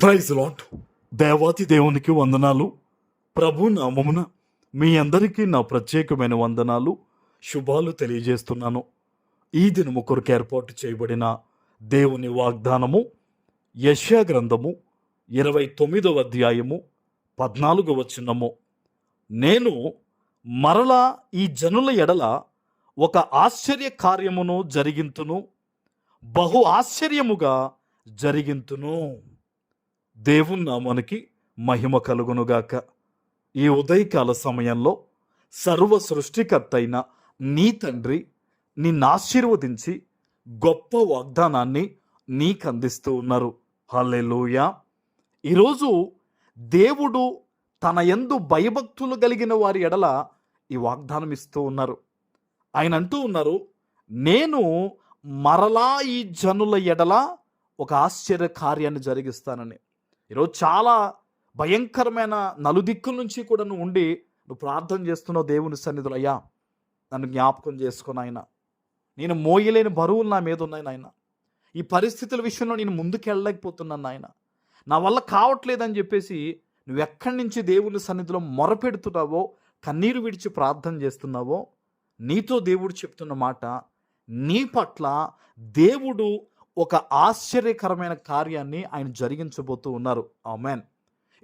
Praise lord. దేవాతి దేవునికి వందనాలు. ప్రభు నామమున మీ అందరికీ నా ప్రత్యేకమైన వందనాలు, శుభాలు తెలియజేస్తున్నాను. ఈ దినము కొరకు ఏర్పాటు చేయబడిన దేవుని వాగ్దానము యెషయా గ్రంథము 29వ అధ్యాయము 14వ వచనము. నేను మరలా ఈ జనుల ఎడల ఒక ఆశ్చర్య కార్యమును జరిగింతును, బహు ఆశ్చర్యముగా జరిగింతును. దేవుని నామానికి మహిమ కలుగునుగాక. ఈ ఉదయకాల సమయంలో సర్వ సృష్టికర్త అయిన నీ తండ్రి నిన్ను ఆశీర్వదించి గొప్ప వాగ్దానాన్ని నీకు అందిస్తూ ఉన్నారు. హల్లెలూయా. ఈరోజు దేవుడు తన యందు భయభక్తులు కలిగిన వారి ఎడల ఈ వాగ్దానం ఇస్తూ ఉన్నారు. ఆయన అంటూ ఉన్నారు, నేను మరలా ఈ జనుల ఎడల ఒక ఆశ్చర్య కార్యాన్ని జరిగిస్తానని. ఈరోజు చాలా భయంకరమైన నలుదిక్కుల నుంచి కూడా నువ్వు ప్రార్థన చేస్తున్నావు దేవుని సన్నిధిలో. అయ్యా, నన్ను జ్ఞాపకం చేసుకుని ఆయన, నేను మోయలేని బరువులు నా మీద ఉన్నాయి నాయన, ఈ పరిస్థితుల విషయంలో నేను ముందుకు వెళ్ళలేకపోతున్నాను నాయన, నా వల్ల కావట్లేదని చెప్పేసి నువ్వు ఎక్కడి నుంచి దేవుని సన్నిధిలో మొరపెడుతున్నావో, కన్నీరు విడిచి ప్రార్థన చేస్తున్నావో, నీతో దేవుడు చెప్తున్న మాట, నీ పట్ల దేవుడు ఒక ఆశ్చర్యకరమైన కార్యాన్ని ఆయన జరిగించబోతూ ఉన్నారు. ఆమేన్.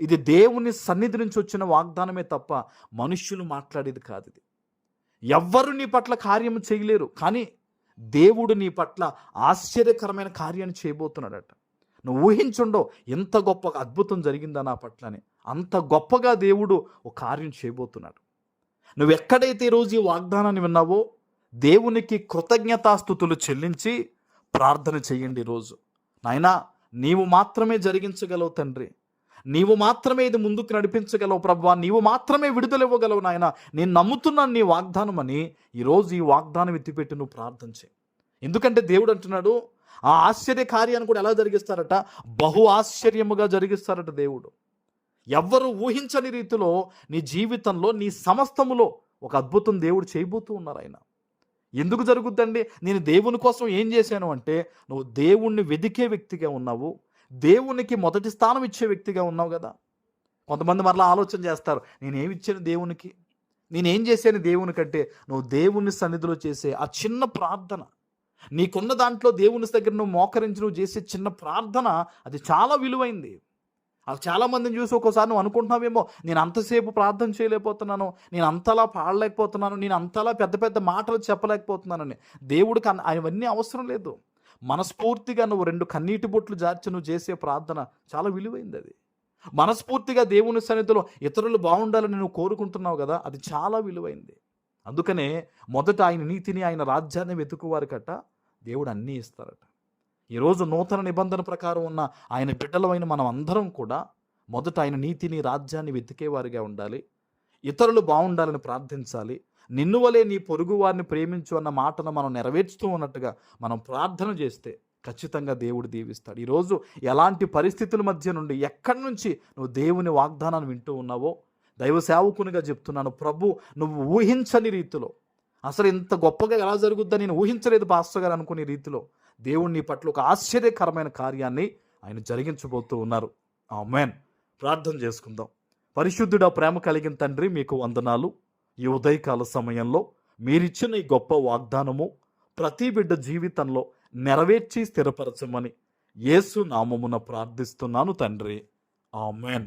ఇది దేవుని సన్నిధి నుంచి వచ్చిన వాగ్దానమే తప్ప మనుష్యులు మాట్లాడేది కాదు. ఇది ఎవ్వరు నీ పట్ల కార్యం చేయలేరు, కానీ దేవుడు నీ పట్ల ఆశ్చర్యకరమైన కార్యాన్ని చేయబోతున్నాడట. నువ్వు ఊహించుండో ఎంత గొప్ప అద్భుతం జరిగిందా నా పట్ల అని. అంత గొప్పగా దేవుడు ఒక కార్యం చేయబోతున్నాడు. నువ్వు ఎక్కడైతే ఈరోజు ఈ వాగ్దానాన్ని విన్నావో, దేవునికి కృతజ్ఞతాస్తుతులు చెల్లించి ప్రార్థన చేయండి. ఈరోజు నాయనా, నీవు మాత్రమే జరిగించగలవు తండ్రి, నీవు మాత్రమే ఇది ముందుకు నడిపించగలవు ప్రభువా, నీవు మాత్రమే విడుదల ఇవ్వగలవు నాయన, నేను నమ్ముతున్నాను నీ వాగ్దానం అని. ఈరోజు ఈ వాగ్దానం ఎత్తిపెట్టి నువ్వు ప్రార్థన చేయి. ఎందుకంటే దేవుడు అంటున్నాడు, ఆ ఆశ్చర్య కార్యాన్ని కూడా ఎలా జరిగిస్తారట, బహు ఆశ్చర్యముగా జరిగిస్తారట దేవుడు. ఎవ్వరు ఊహించని రీతిలో నీ జీవితంలో, నీ సమస్తములో ఒక అద్భుతం దేవుడు చేయబోతూ ఉన్నారు ఆయన. ఎందుకు జరుగుద్దండి? నేను దేవుని కోసం ఏం చేశాను అంటే, నువ్వు దేవుణ్ణి వెదికే వ్యక్తిగా ఉన్నావు, దేవునికి మొదటి స్థానం ఇచ్చే వ్యక్తిగా ఉన్నావు కదా. కొంతమంది మరలా ఆలోచన చేస్తారు, నేనేమి ఇచ్చాను దేవునికి, నేనేం చేశాను దేవునికంటే, నువ్వు దేవుని సన్నిధిలో చేసే ఆ చిన్న ప్రార్థన, నీకున్న దాంట్లో దేవుని దగ్గర నువ్వు మోకరించి నువ్వు చేసే చిన్న ప్రార్థన, అది చాలా విలువైంది. అది చాలామందిని చూసి ఒక్కోసారి నువ్వు అనుకుంటున్నావేమో, నేను అంతసేపు ప్రార్థన చేయలేకపోతున్నాను, నేను అంతలా పాడలేకపోతున్నాను, నేను అంతలా పెద్ద పెద్ద మాటలు చెప్పలేకపోతున్నానని. దేవుడికి అవన్నీ అవసరం లేదు. మనస్ఫూర్తిగా నువ్వు 2 కన్నీటి బొట్లు జార్చి నువ్వు చేసే ప్రార్థన చాలా విలువైంది. అది మనస్ఫూర్తిగా దేవుని సన్నిధిలో ఇతరులు బాగుండాలని నువ్వు కోరుకుంటున్నావు కదా, అది చాలా విలువైంది. అందుకనే మొదట ఆయన నీతిని, ఆయన రాజ్యాన్ని వెతుకువారికట దేవుడు అన్నీ ఇస్తారట. ఈరోజు నూతన నిబంధన ప్రకారం ఉన్న ఆయన బిడ్డలమైన మనం అందరం కూడా మొదట ఆయన నీతిని, రాజ్యాన్ని వెతికేవారిగా ఉండాలి. ఇతరులు బాగుండాలని ప్రార్థించాలి. నిన్ను వలే నీ పొరుగు వారిని ప్రేమించు అన్న మాటను మనం నెరవేర్చుతూ ఉన్నట్టుగా మనం ప్రార్థన చేస్తే ఖచ్చితంగా దేవుడు దీవిస్తాడు. ఈరోజు ఎలాంటి పరిస్థితుల మధ్య నుండి, ఎక్కడి నుంచి నువ్వు దేవుని వాగ్దానాన్ని వింటూ ఉన్నావో, దైవ సేవకునిగా చెప్తున్నాను, ప్రభు నువ్వు ఊహించని రీతిలో, అసలు ఇంత గొప్పగా ఎలా జరుగుద్దని నేను ఊహించలేదు పాస్టర్ గారు అనుకునే రీతిలో దేవుడు నీ పట్ల ఒక ఆశ్చర్యకరమైన కార్యాన్ని ఆయన జరిగించబోతూ ఉన్నారు. ఆమేన్. ప్రార్థన చేసుకుందాం. పరిశుద్ధుడా, ప్రేమ కలిగిన తండ్రి, మీకు వందనాలు. ఈ ఉదయకాల సమయంలో మీరిచ్చిన ఈ గొప్ప వాగ్దానము ప్రతి బిడ్డ జీవితంలో నెరవేర్చి స్థిరపరచమని యేసు నామమున ప్రార్థిస్తున్నాను తండ్రి. ఆమేన్.